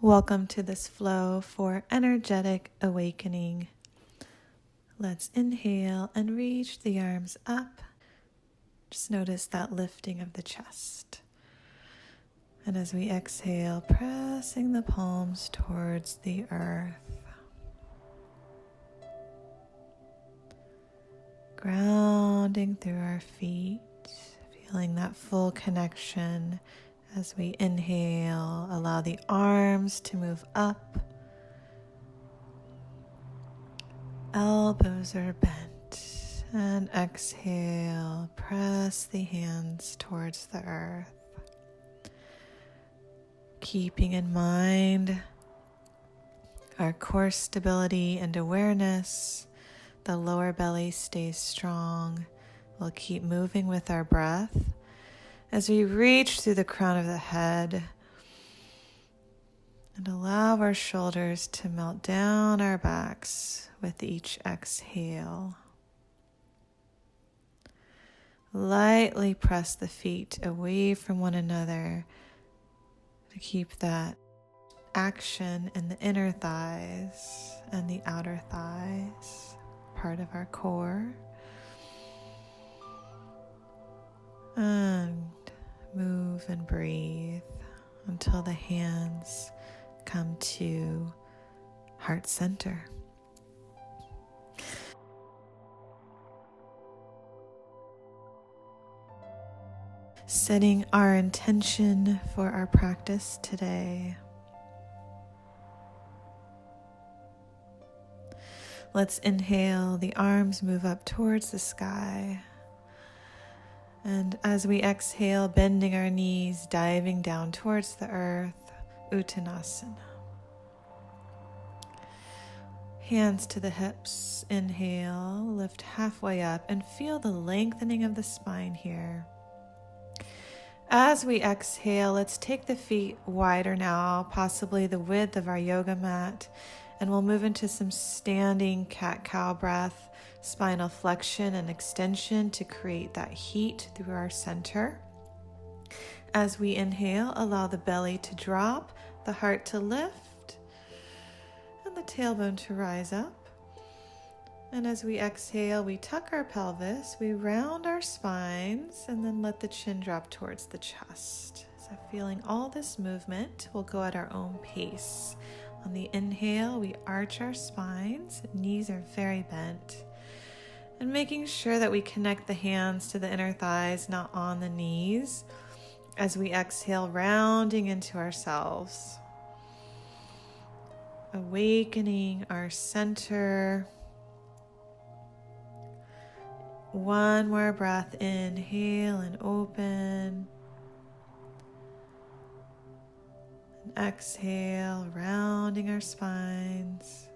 Welcome to this flow for energetic awakening. Let's inhale and reach the arms up. Just notice that lifting of the chest. And as we exhale, pressing the palms towards the earth. Grounding through our feet, feeling that full connection. As we inhale, allow the arms to move up. Elbows are bent. And exhale, press the hands towards the earth. Keeping in mind our core stability and awareness, the lower belly stays strong. We'll keep moving with our breath. As we reach through the crown of the head and allow our shoulders to melt down our backs with each exhale. Lightly press the feet away from one another to keep that action in the inner thighs and the outer thighs, part of our core. And move and breathe until the hands come to heart center. Setting our intention for our practice today. Let's inhale, the arms move up towards the sky. And as we exhale, bending our knees, diving down towards the earth, Uttanasana. Hands to the hips, inhale, lift halfway up and feel the lengthening of the spine here. As we exhale, let's take the feet wider now, possibly the width of our yoga mat, and we'll move into some standing cat-cow breath, spinal flexion and extension to create that heat through our center. As we inhale, allow the belly to drop, the heart to lift, and the tailbone to rise up. And as we exhale, we tuck our pelvis, we round our spines, and then let the chin drop towards the chest. So feeling all this movement, we'll go at our own pace. On the inhale, we arch our spines, knees are very bent. And making sure that we connect the hands to the inner thighs, not on the knees. As we exhale, rounding into ourselves. Awakening our center. One more breath, inhale and open. And exhale, rounding our spines.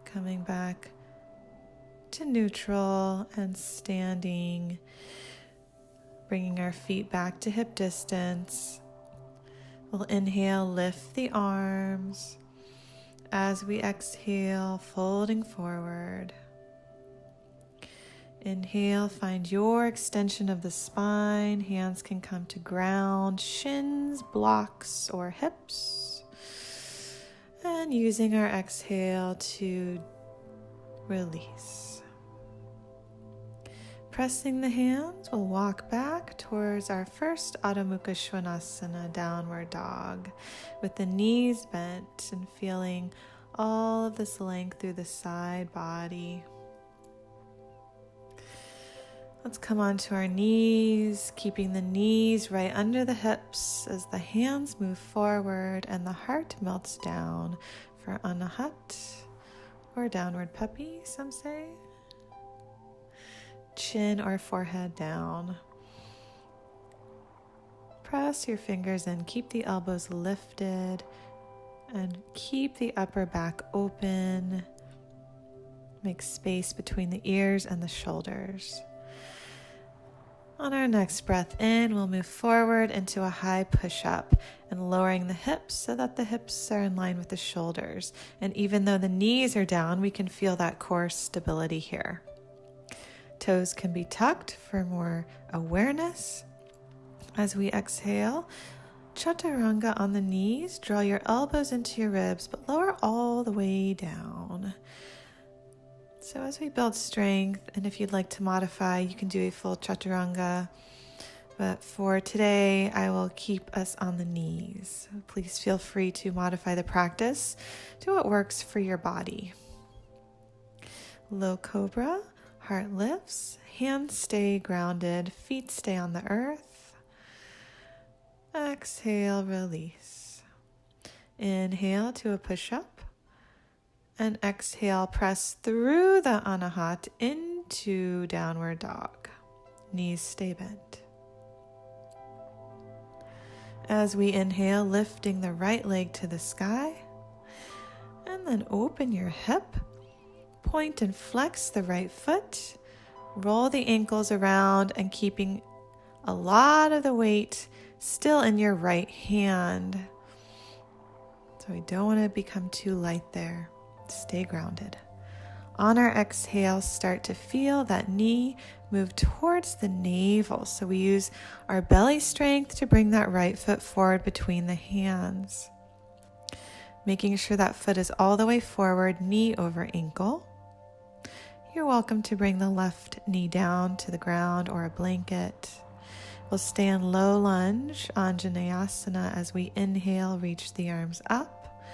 Coming back to neutral and standing, bringing our feet back to hip distance. We'll inhale, lift the arms. As we exhale, folding forward. Inhale, find your extension of the spine. Hands can come to ground, shins, blocks, or hips. And using our exhale to release. Pressing the hands, we'll walk back towards our first Adho Mukha Svanasana, downward dog, with the knees bent and feeling all of this length through the side body. Let's come onto our knees, keeping the knees right under the hips as the hands move forward and the heart melts down for Anahat or downward puppy, some say. Chin or forehead down. Press your fingers in, keep the elbows lifted and keep the upper back open. Make space between the ears and the shoulders. On our next breath in, we'll move forward into a high push-up and lowering the hips so that the hips are in line with the shoulders. And even though the knees are down, we can feel that core stability here. Toes can be tucked for more awareness. As we exhale, chaturanga on the knees. Draw your elbows into your ribs, but lower all the way down. So as we build strength, and if you'd like to modify, you can do a full chaturanga. But for today, I will keep us on the knees. Please feel free to modify the practice to what works for your body. Low cobra, heart lifts, hands stay grounded, feet stay on the earth. Exhale, release. Inhale to a push-up. And exhale, press through the anahat into downward dog. Knees stay bent. As we inhale, lifting the right leg to the sky. And then open your hip. Point and flex the right foot. Roll the ankles around and keeping a lot of the weight still in your right hand. So we don't want to become too light there. Stay grounded. On our exhale, start to feel that knee move towards the navel. So we use our belly strength to bring that right foot forward between the hands. Making sure that foot is all the way forward, knee over ankle. You're welcome to bring the left knee down to the ground or a blanket. We'll stay in low lunge, Anjaneyasana, as we inhale, reach the arms up.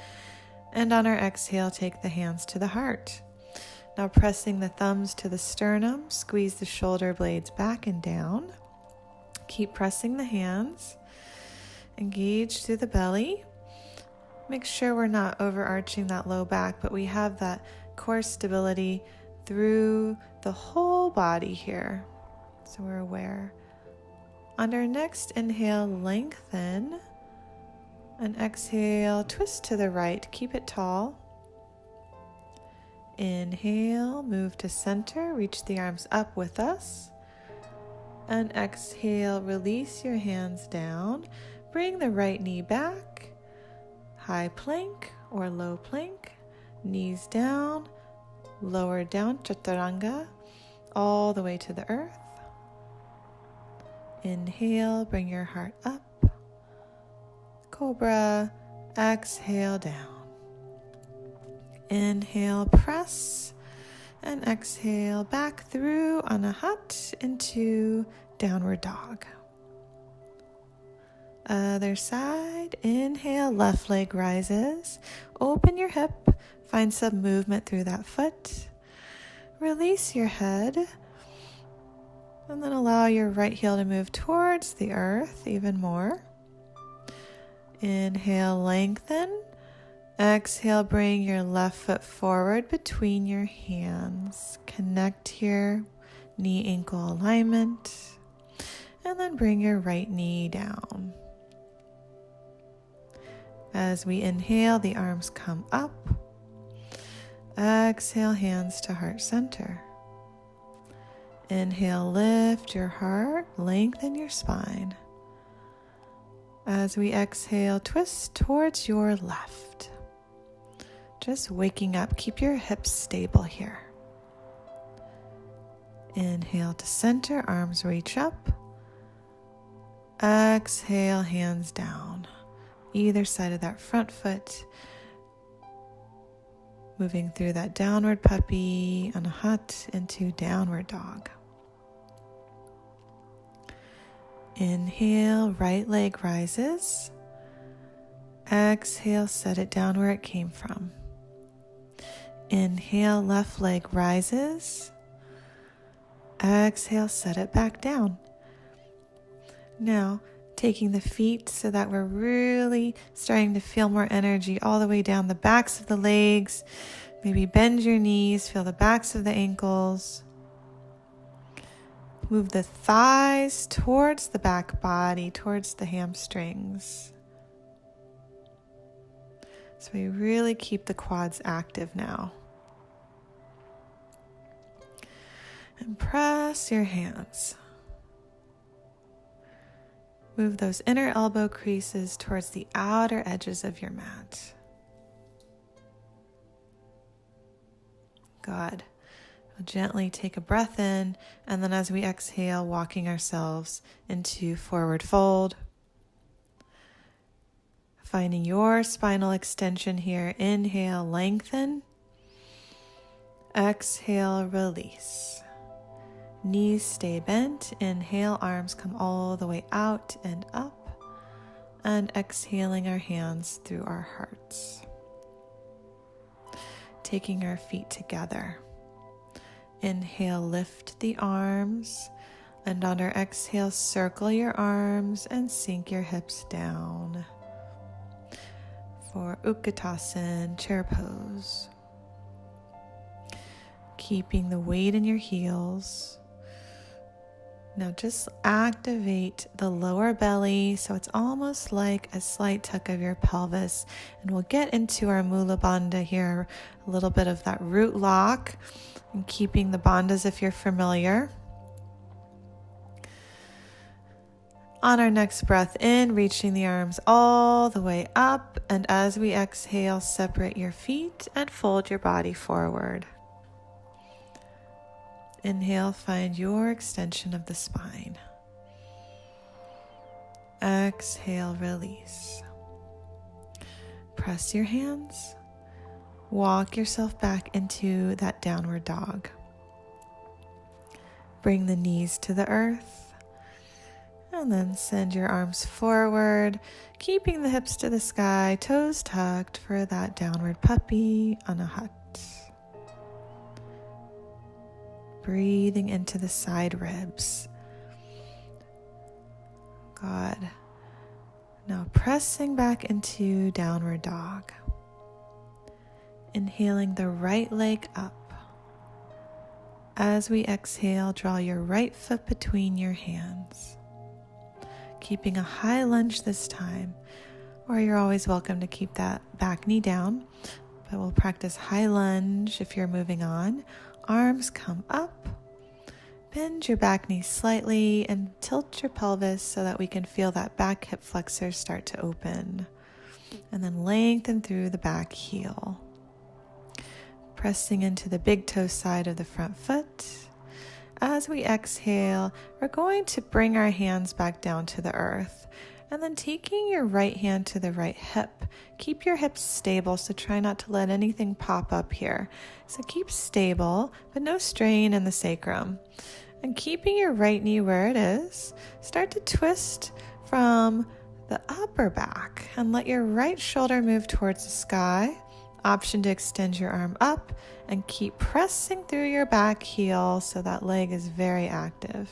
And on our exhale, take the hands to the heart. Now pressing the thumbs to the sternum, squeeze the shoulder blades back and down. Keep pressing the hands. Engage through the belly. Make sure we're not overarching that low back, but we have that core stability through the whole body here. So we're aware. On our next inhale, lengthen. And exhale, twist to the right, keep it tall. Inhale, move to center, reach the arms up with us. And exhale, release your hands down. Bring the right knee back. High plank or low plank. Knees down, lower down, chaturanga, all the way to the earth. Inhale, bring your heart up. Cobra, exhale down. Inhale, press, and exhale back through anahat into downward dog. Other side, inhale, left leg rises. Open your hip, find some movement through that foot. Release your head, and then allow your right heel to move towards the earth even more. Inhale, lengthen. Exhale, bring your left foot forward between your hands. Connect here, knee ankle alignment. And then bring your right knee down. As we inhale, the arms come up. Exhale, hands to heart center. Inhale, lift your heart, lengthen your spine. As we exhale, twist towards your left. Just waking up, keep your hips stable here. Inhale to center, arms reach up. Exhale, hands down. Either side of that front foot. Moving through that downward puppy, anahat, into downward dog. Inhale, right leg rises. Exhale, set it down where it came from. Inhale, left leg rises. Exhale, set it back down. Now, taking the feet so that we're really starting to feel more energy all the way down the backs of the legs. Maybe bend your knees, feel the backs of the ankles. Move the thighs towards the back body, towards the hamstrings. So we really keep the quads active now. And press your hands. Move those inner elbow creases towards the outer edges of your mat. Good. We'll gently take a breath in, and then as we exhale, walking ourselves into forward fold. Finding your spinal extension here. Inhale, lengthen. Exhale, release. Knees stay bent. Inhale, arms come all the way out and up. And exhaling our hands through our hearts. Taking our feet together. Inhale, lift the arms. And on our exhale, circle your arms and sink your hips down. For Utkatasana, chair pose. Keeping the weight in your heels. Now just activate the lower belly so it's almost like a slight tuck of your pelvis. And we'll get into our Mula Bandha here, a little bit of that root lock and keeping the bandhas if you're familiar. On our next breath in, reaching the arms all the way up. And as we exhale, separate your feet and fold your body forward. Inhale, find your extension of the spine. Exhale, release. Press your hands. Walk yourself back into that downward dog. Bring the knees to the earth. And then send your arms forward, keeping the hips to the sky, toes tucked for that downward puppy anahat. Breathing into the side ribs. Good. Now pressing back into downward dog. Inhaling the right leg up. As we exhale, draw your right foot between your hands. Keeping a high lunge this time, or you're always welcome to keep that back knee down, but we'll practice high lunge if you're moving on. Arms come up, bend your back knee slightly and tilt your pelvis so that we can feel that back hip flexor start to open. And then lengthen through the back heel. Pressing into the big toe side of the front foot. As we exhale, we're going to bring our hands back down to the earth. And then taking your right hand to the right hip. Keep your hips stable, so try not to let anything pop up here. So keep stable, but no strain in the sacrum. And keeping your right knee where it is, start to twist from the upper back and let your right shoulder move towards the sky. Option to extend your arm up and keep pressing through your back heel so that leg is very active.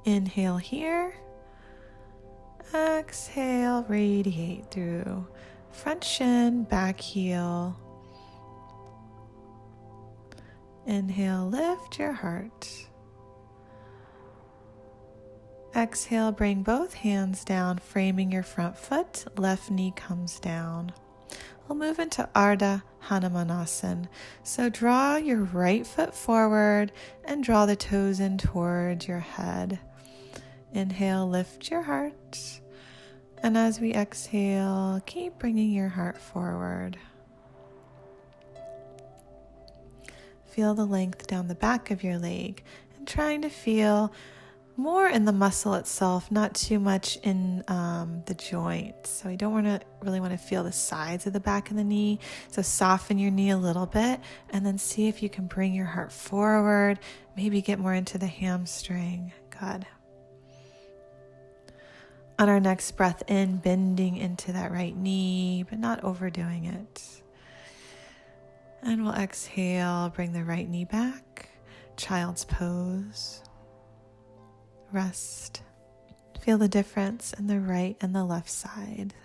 Inhale here. Exhale, radiate through front shin, back heel. Inhale, lift your heart. Exhale, bring both hands down, framing your front foot. Left knee comes down. We'll move into Ardha Hanumanasana. So draw your right foot forward and draw the toes in towards your head. Inhale, lift your heart. And as we exhale, keep bringing your heart forward. Feel the length down the back of your leg and trying to feel more in the muscle itself, not too much in the joint. So you don't really want to feel the sides of the back of the knee. So soften your knee a little bit and then see if you can bring your heart forward. Maybe get more into the hamstring. Good. On our next breath in, bending into that right knee, but not overdoing it. And we'll exhale, bring the right knee back, child's pose. Rest. Feel the difference in the right and the left side.